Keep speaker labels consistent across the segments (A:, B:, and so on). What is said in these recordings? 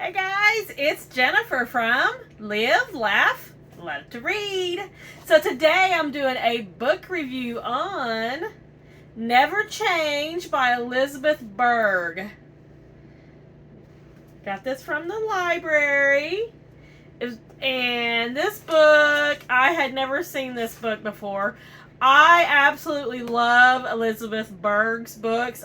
A: Hey guys, it's Jennifer from Live, Laugh, Love to Read. So today I'm doing a book review on Never Change by Elizabeth Berg. Got this from the library. And this book, I had never seen this book before. I absolutely love Elizabeth Berg's books.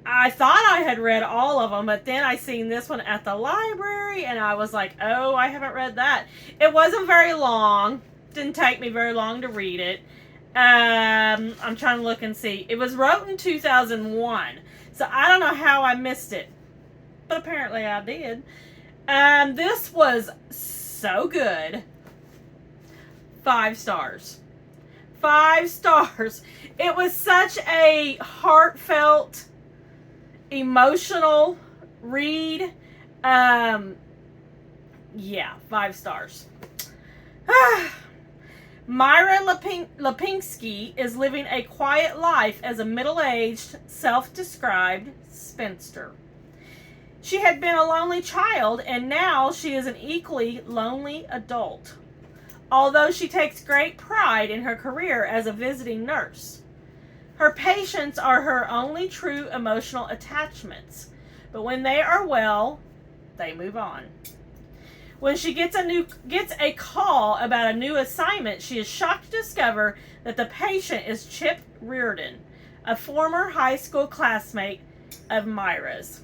A: I thought I had read all of them, but then I seen this one at the library, and I was like, oh, I haven't read that. It wasn't very long. Didn't take me very long to read it. I'm trying to look and see. It was wrote in 2001, so I don't know how I missed it, but apparently I did. This was so good. 5 stars. 5 stars. It was such a heartfelt, emotional read. Yeah, 5 stars. Myra Lipinski is living a quiet life as a middle-aged, self-described spinster. She had been a lonely child, and now she is an equally lonely adult, although she takes great pride in her career as a visiting nurse. Her patients are her only true emotional attachments, but when they are well, they move on. When she gets a call about a new assignment, she is shocked to discover that the patient is Chip Reardon, a former high school classmate of Myra's.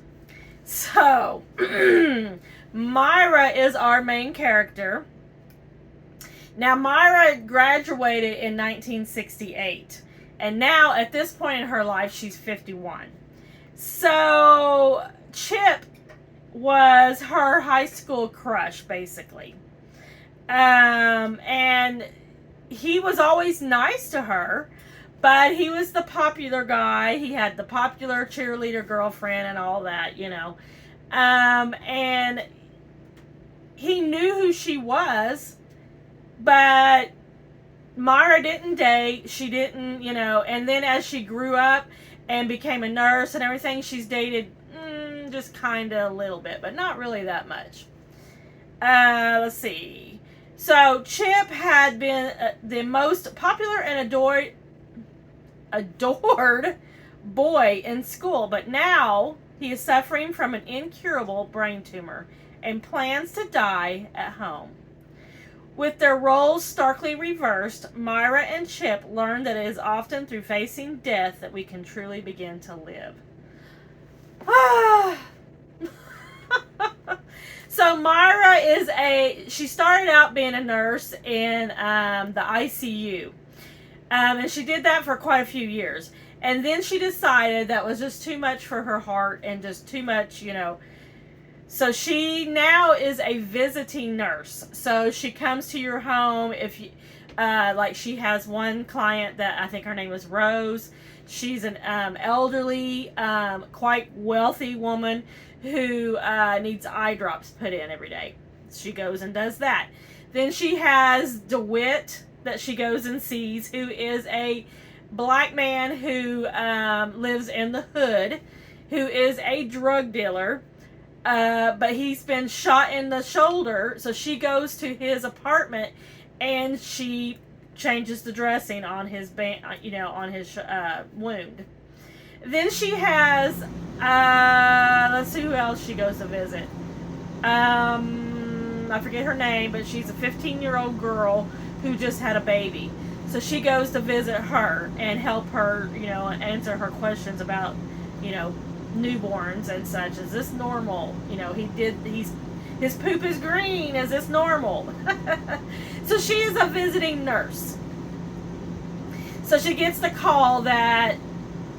A: So, Myra is our main character. Now, Myra graduated in 1968. And now, at this point in her life, she's 51. So, Chip was her high school crush, basically. And he was always nice to her, but he was the popular guy. He had the popular cheerleader girlfriend and all that, you know. And he knew who she was, but Myra didn't date. She didn't, you know. And then as she grew up and became a nurse and everything, she's dated just kind of a little bit, but not really that much. Let's see. So Chip had been the most popular and adored boy in school, but now he is suffering from an incurable brain tumor and plans to die at home. With their roles starkly reversed, Myra and Chip learn that it is often through facing death that we can truly begin to live. So Myra she started out being a nurse in the ICU. And she did that for quite a few years. And then she decided that was just too much for her heart and just too much, you know. So she now is a visiting nurse. So she comes to your home if you, like she has one client that I think her name was Rose. She's an elderly, quite wealthy woman who needs eye drops put in every day. She goes and does that. Then she has DeWitt that she goes and sees, who is a black man who lives in the hood, who is a drug dealer. But he's been shot in the shoulder, so she goes to his apartment and she changes the dressing on his wound. Then she has let's see who else she goes to visit. I forget her name, but she's a 15-year-old girl who just had a baby. So she goes to visit her and help her, you know, answer her questions about, you know, newborns and such. Is this normal? You know, his poop is green. Is this normal? So she is a visiting nurse. So she gets the call that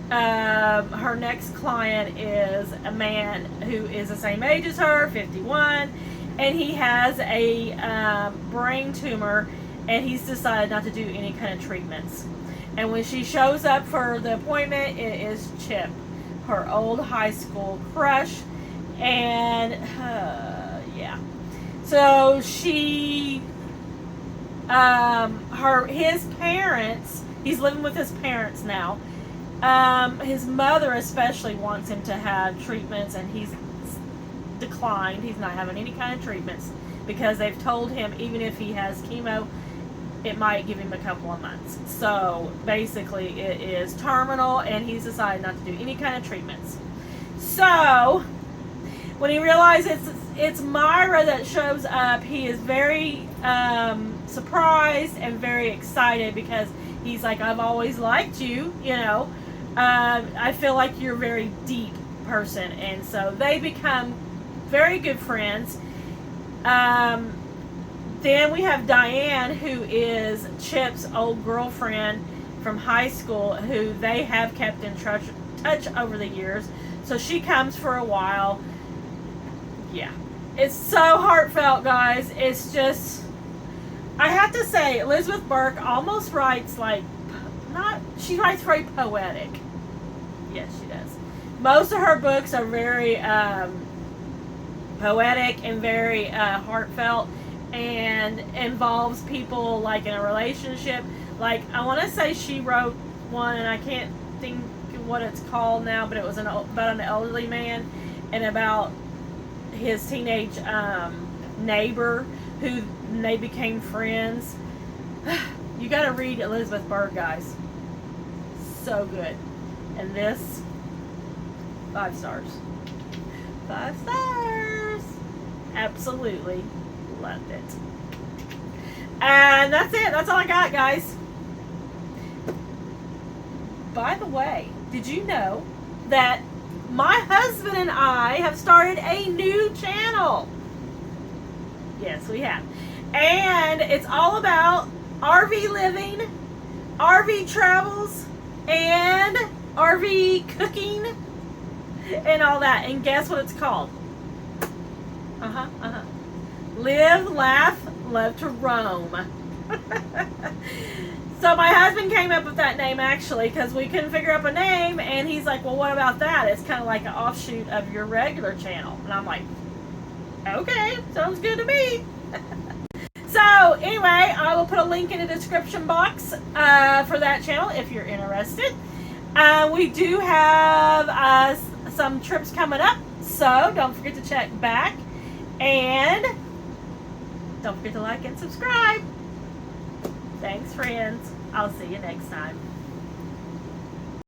A: her next client is a man who is the same age as her, 51, and he has a brain tumor, and he's decided not to do any kind of treatments. And when she shows up for the appointment, it is Chip, her old high school crush. And yeah, so she his parents, he's living with his parents now. His mother especially wants him to have treatments, and he's declined. He's not having any kind of treatments because they've told him even if he has chemo, it might give him a couple of months. So basically it is terminal, and he's decided not to do any kind of treatments. So when he realizes it's Myra that shows up, he is very surprised and very excited because he's like, I've always liked you, you know. I feel like you're a very deep person. And so they become very good friends. Then we have Diane, who is Chip's old girlfriend from high school, who they have kept in touch over the years. So she comes for a while. Yeah. It's so heartfelt, guys. It's just, I have to say, Elizabeth Berg almost writes like, she writes very poetic. Yes, she does. Most of her books are very poetic and very heartfelt, and involves people like in a relationship. Like, I want to say she wrote one, and I can't think what it's called now, but it was about an elderly man and about his teenage neighbor who they became friends. You got to read Elizabeth Berg, guys. So good. And this, 5 stars. 5 stars. Absolutely loved it. And that's it. That's all I got, guys. By the way, did you know that my husband and I have started a new channel? Yes, we have. And it's all about RV living, RV travels, and RV cooking, and all that. And guess what it's called? Live, laugh, love to roam. So my husband came up with that name, actually, because we couldn't figure out a name, and he's like, well, what about that? It's kind of like an offshoot of your regular channel. And I'm like, okay, sounds good to me. So anyway, I will put a link in the description box for that channel if you're interested. We do have some trips coming up, so don't forget to check back. And don't forget to like and subscribe. Thanks, friends. I'll see you next time.